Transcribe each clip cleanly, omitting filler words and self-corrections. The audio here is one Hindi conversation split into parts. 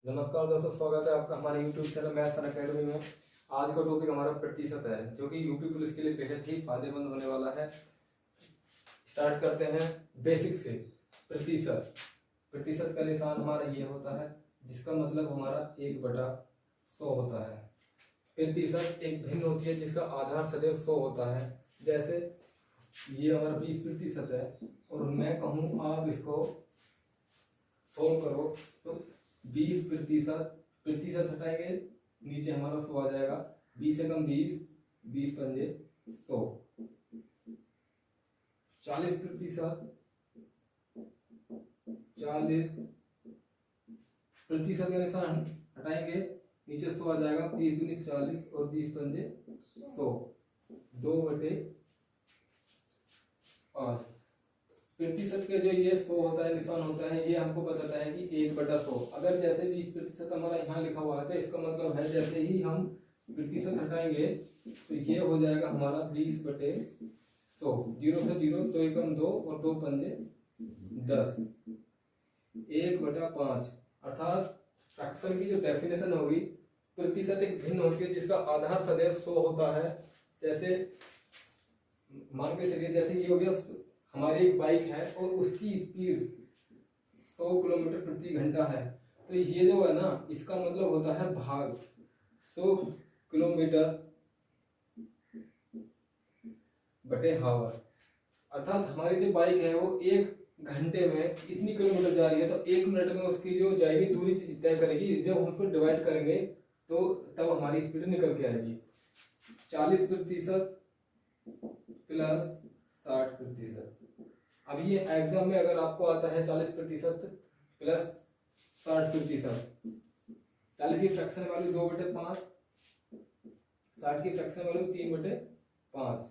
नमस्कार दोस्तों, स्वागत है आपका हमारे YouTube channel maths and academy में। आज का टॉपिक हमारा प्रतिशत है, जो कि यूपी पुलिस के लिए बेहद ही फायदेमंद होने वाला है। स्टार्ट करते हैं बेसिक से। प्रतिशत प्रतिशत का निशान हमारा ये होता है, जिसका मतलब हमारा 1/100 होता है। प्रतिशत एक भिन्न होती है जिसका आधार सदैव 100 होता है। जैसे ये हमारा 20% है और मैं कहूँ आप इसको सोल्व करो, तो 20% प्रतिशत हटाएंगे, नीचे हमारा 100 आ जाएगा। 20 से कम 20, 20 पंजे 100। 40% 40% का निशान हटाएंगे, नीचे 100 आ जाएगा। 20 दूनी 40 और 20 पंजे 100, 2/5। प्रतिशत के जो ये 100 होता है, निशान होता है, ये हमको बताता है कि 1/100। अगर जैसे 20% हमारा यहाँ लिखा हुआ है, तो इसका मतलब है जैसे ही हम प्रतिशत हटाएंगे तो ये हो जाएगा हमारा 20/100। 0 से 0, 2 एकम 2 और 2 पंजे 10। 1/5 अर्थात फ्रैक्शन की जो डेफिनेशन होगी, प्रतिशत एक भिन्न होती है जिसका आधार सदैव 100 होता है। जैसे मान के चलिए, जैसे ये हो गया, हमारी एक बाइक है और उसकी स्पीड 100 किलोमीटर प्रति घंटा है, तो ये जो है ना, इसका मतलब होता है भाग 100 किलोमीटर बटे हावर। अर्थात हमारी जो बाइक है वो 1 घंटे में इतनी किलोमीटर जा रही है, तो 1 मिनट में उसकी जो जाएगी दूरी तय करेगी। जब हम उसको डिवाइड करेंगे तो तब हमारी स्पीड निकल के आएगी। 40% प्लस 60%। अब ये एग्जाम में अगर आपको आता है 40% प्लस 60%, 40 की फ्रैक्शन वैल्यू 2/5, 60 की फ्रैक्शन वैल्यू 3/5।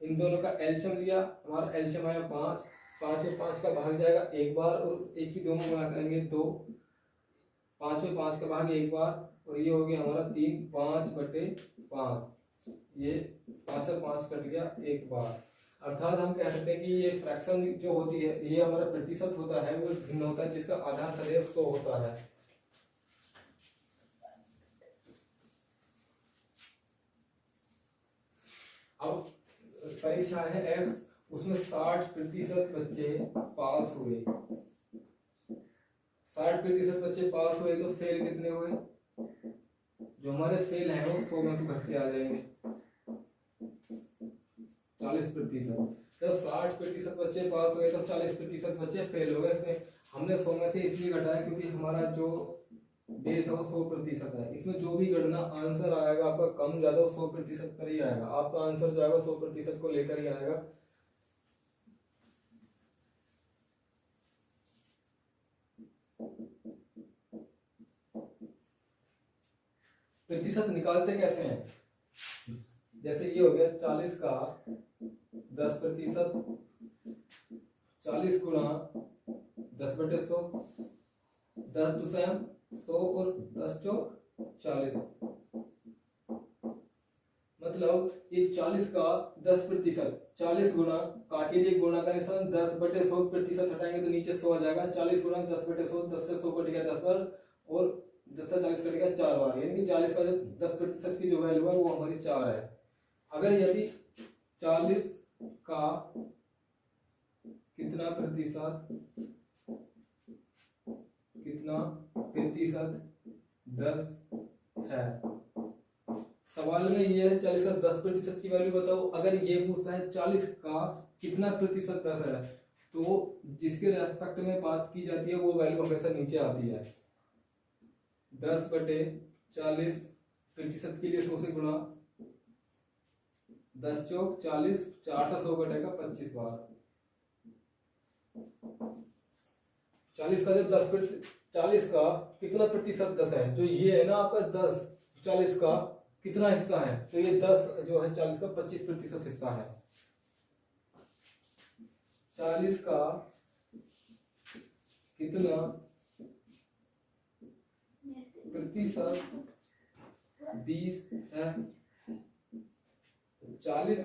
इन दोनों का एलसीएम लिया, हमारा एलसीएम आया 5। 5 में 5 का भाग जाएगा एक बार, और एक ही 2 में गुणा करेंगे 2। 5 में 5 का भाग एक बार, और ये हो गया हमारा 3। 5/5, ये 5 से 5 कट गया एक बार। अर्थात हम कह सकते हैं कि ये फ्रैक्शन जो होती है, ये हमारा प्रतिशत होता है, वो भिन्न होता है जिसका आधार सदैव 100 होता है। अब परीक्षा है एक्स, उसमें 60% बच्चे पास हुए। 60% बच्चे पास हुए, तो फेल कितने हुए? जो हमारे फेल है वो 100 में से घट के आ जाएंगे। 40%। जब 60% बच्चे पास हुए तो 40% बच्चे फेल हो गए। इसमें हमने 100 में से इसलिए घटाया क्योंकि हमारा जो बेस है वो 100% है। इसमें जो भी गणना आंसर आएगा आपका कम ज्यादा 100% पर ही आएगा। आपका आंसर जो आएगा 100% को लेकर ही आएगा। प्रतिशत निकालते कैसे हैं? जैसे ये हो गया 40 का 10%, 40 गुणा 10/100, 10 दुसया 100 और 10 चौक 40। मतलब ये 40 का 10%, 40 गुणा काटे लिए गुणा का निशान 10/100%, हटाएंगे तो नीचे 100 आ जाएगा। 40 गुणा 10/100, 10 से 100 कट गया 10 बार, और 10 से 40 कट गया 4 बार, यानी कि 40 का जो 10% की जो वैल्यू है वो हमारी 4 है। अगर यदि 40 का कितना प्रतिशत 10 है, सवाल में ये है 40 का 10% की वैल्यू बताओ। अगर ये पूछता है 40 का कितना प्रतिशत 10 है, तो जिसके रेस्पेक्ट में बात की जाती है वो वैल्यू हमेशा नीचे आती है। 10/40 प्रतिशत के लिए 100 से गुणा, 10 चौक 40, 4 से 100 कटेगा 25 बार। 40 का जो 40 का कितना प्रतिशत 10 है, जो ये है ना आपका 10, 40 का कितना हिस्सा है, तो ये 10 जो है 40 का 25% हिस्सा है। 40 का कितना प्रतिशत 20 है, 40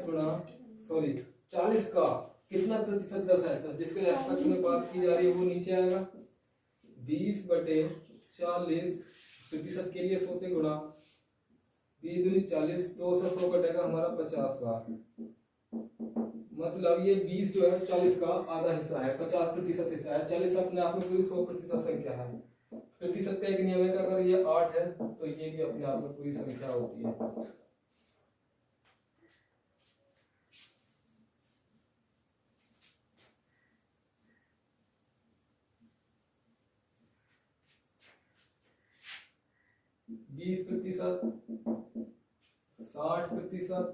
का कितना प्रतिशत 10 है, तो जिसके रेस्पेक्ट में बात की जा रही है वो नीचे आएगा। 20/40 के लिए 100 से गुणा, 20 दूनी 40, 2 से 100 कटेगा हमारा 50 बार। मतलब ये 20 जो है 40 का आधा हिस्सा है, 50% हिस्सा है। 40 अपने आप में पूरी 100% संख्या है। प्रतिशत का एक नियम है कि अगर ये 8 है तो ये भी अपने आप में पूरी संख्या होती है। बीस प्रतिशत, 60%।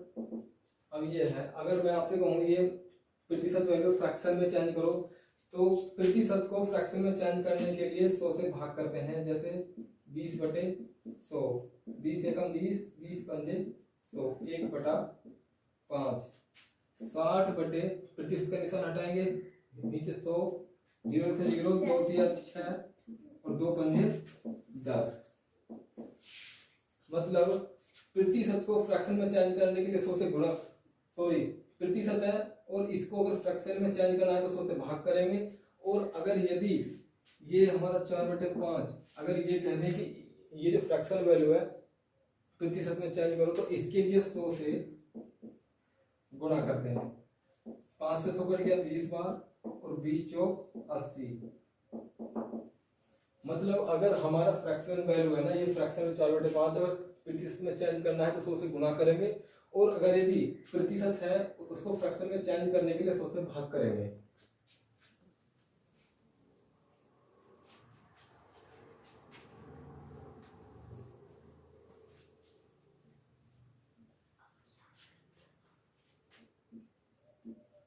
अब ये है, अगर मैं आपसे कहूँ ये प्रतिशत वैल्यू फ्रैक्शन में चेंज करो, तो प्रतिशत को फ्रैक्शन में चेंज करने के लिए 100 से भाग करते हैं। जैसे 20/100, 20 एकम 20, 20 पंजे 100, 1/5। 60 बटे प्रतिशत का निशान हटाएंगे, नीचे 100, 0 से 0, 2 दिया 6 और 2 पंजे 10। मतलब प्रतिशत को फ्रैक्शन में चेंज करने के लिए 100 से गुणा, प्रतिशत है और इसको अगर फ्रैक्शन में चेंज करना है तो 100 से भाग करेंगे। और अगर यदि ये हमारा 4/5, अगर ये कह दें कि ये जो फ्रैक्शन वैल्यू है प्रतिशत में चेंज करो, तो इसके लिए 100 से गुणा करते हैं। 5 से 100 कट गया 20 बार और 20 चौक 80। मतलब अगर हमारा फ्रैक्शन वैल्यू है ना, ये फ्रैक्शन में 4/5, अगर प्रतिशत में चेंज करना है तो 100 से गुणा करेंगे। और अगर यदि प्रतिशत है उसको फ्रैक्शन में चेंज करने के लिए 100 से भाग करेंगे।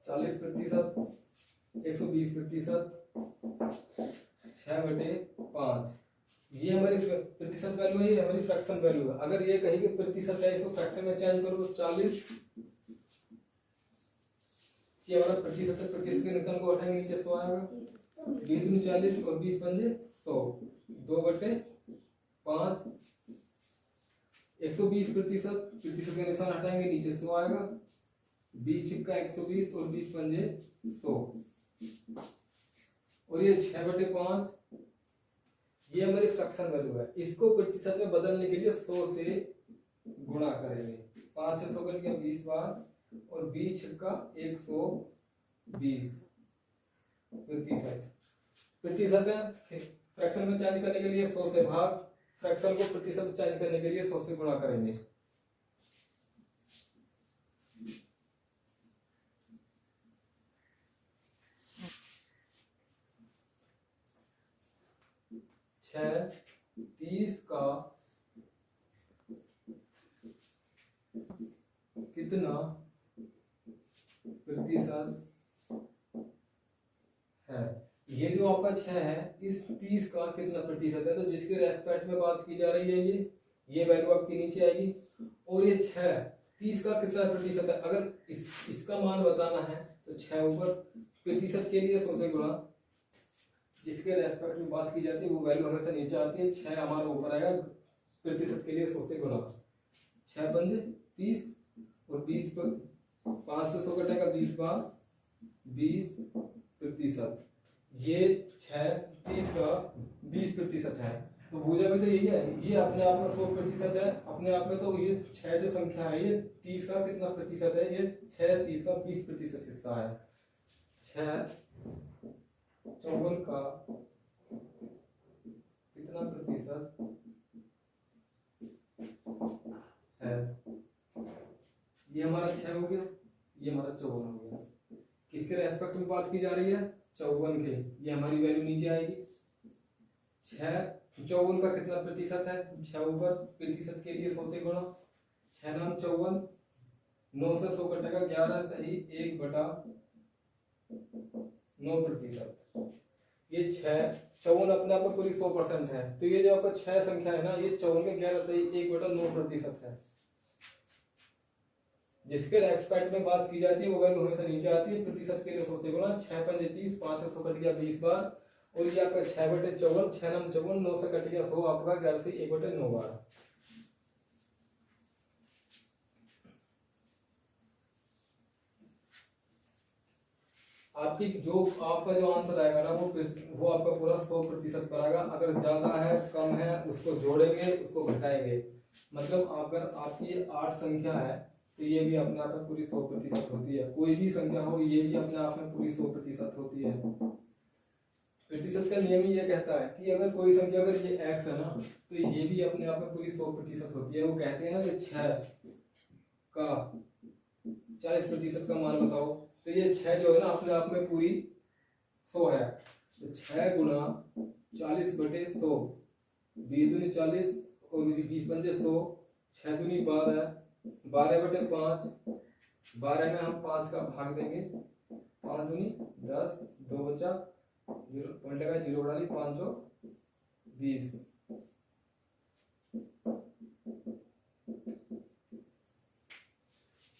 चालीस प्रतिशत, 120%, 6/5। ये हमारी प्रतिशत वैल्यू है, ये हमारी फ्रैक्शन वैल्यू है। अगर ये कहीं कि प्रतिशत है, इसको फ्रैक्शन में चेंज करो तो 40, ये हमारा प्रतिशत है, प्रतिशत के निशान को हटाएंगे, नीचे 100 आएगा। 20 दूनी 40 और 20 पंजे 100, 2/5। 120%, प्रतिशत के निशान हटाएंगे, नीचे 100 आएगा। 20 छिक्का 120 और 20 पंजे 100 और ये 6/5, ये हमारी फ्रैक्शन वैल्यू है। इसको प्रतिशत में बदलने के लिए 100 से गुणा करेंगे। 5 से 100 कट गया 20 बार और 20 छिक्का 120 प्रतिशत है। फ्रैक्शन में चेंज करने के लिए 100 से भाग, फ्रैक्शन को प्रतिशत में चेंज करने के लिए 100 से गुणा करेंगे। छह 30 का कितना प्रतिशत है? ये जो आपका 6 है, इस 30 का कितना प्रतिशत है? तो जिसके रेस्पेक्ट में बात की जा रही है, ये वैल्यू आपकी नीचे आएगी। और ये 6 30 का कितना प्रतिशत है? अगर इसका मान बताना है तो 6 ऊपर, प्रतिशत के लिए 100 से गुणा, जिसके रेस्पेक्ट में बात की जाती है वो वैल्यू हमेशा नीचे आती है। 6 हमारा ऊपर आएगा, प्रतिशत के लिए 100 से गुणा। 6 पंजे 30 और 20 पर 5 से 100 कटेगा 20 बार, 20%। ये 6 30 का 20% है। तो भूजा में तो यही है, ये अपने आप में 100% है अपने आप में। तो ये 6 जो संख्या है, ये 30 का कितना प्रतिशत है? ये 6 30 का 20% हिस्सा है। 6 54 का कितना प्रतिशत है? ये हमारा 6 हो गया, ये हमारा 54 हो गया। किसके रेस्पेक्ट में बात की जा रही है? 54 के। ये हमारी वैल्यू नीचे आएगी। 6 54 का कितना प्रतिशत है? 6 ऊपर, प्रतिशत के लिए 100 से गुणा। 6 नाम 54, 9 से 100 कटेगा 11 सही 1/9%। ये 6 54 अपने आप में पूरी 100% है। तो ये जो आपका 6 संख्या है ना, ये 54 के 11 सही 1/9% है। जिसके रेस्पेक्ट में बात की जाती है वो वैल्यू हमेशा नीचे आती है। प्रतिशत के लिए 100 से गुणा। 6 पंजे 30, 5 से 100 कट गया 20 बार और ये आपका 6/54, 6 नाम 54, 9 से कट गया 100 आपका 11 से 1/9 बार। आपकी जो आपका जो आंसर आएगा ना वो आपका पूरा 100% पर आएगा। अगर ज्यादा है कम है उसको जोड़ेंगे उसको घटाएंगे। मतलब अगर आपकी 8 संख्या है तो ये भी अपने आप में पूरी 100% होती है। कोई भी संख्या हो ये भी अपने आप में पूरी 100% होती है। प्रतिशत का नियम ही ये कहता है कि अगर कोई संख्या अगर ये x है ना तो ये भी अपने आप में पूरी 100% होती है। वो कहते हैं ना कि 6 का 40% का मान बताओ, तो ये 6 जो है ना अपने आप में पूरी 100 है। तो 6 गुना 40/100, 20 दूनी 40 और 20 पंजे 100, 6 दूनी 12, 12/5, 12 में हम 5 का भाग देंगे, 5 दूनी 10, 2 बचा 0, पॉइंट 0 बढ़ा ली 520।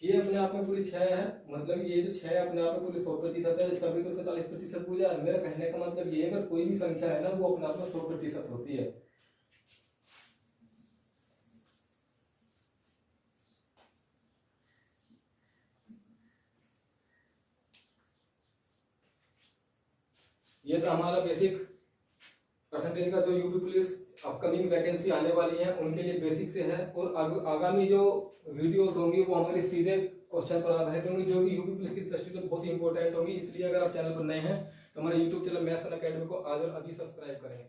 ये अपने आप में पूरी 6 है। मतलब ये जो 6 अपने आप में पूरी 100% है, तभी तो उसका 40% पूजा है। मेरा कहने का मतलब ये है अगर कोई भी संख्या है ना वो अपने आप में 100% होती है। ये तो हमारा बेसिक परसेंटेज का जो यूपी पुलिस अपकमिंग वैकेंसी आने वाली है उनके लिए बेसिक से है। और आगामी जो वीडियोस होंगी वो हमारे सीधे क्वेश्चन पर आधारित होंगी, जो कि यूपी पुलिस की दृष्टि से बहुत ही इंपॉर्टेंट होगी। इसलिए अगर आप चैनल पर नए हैं तो हमारे यूट्यूब चैनल मैथ्स अकेडमी को आज और अभी सब्सक्राइब करें।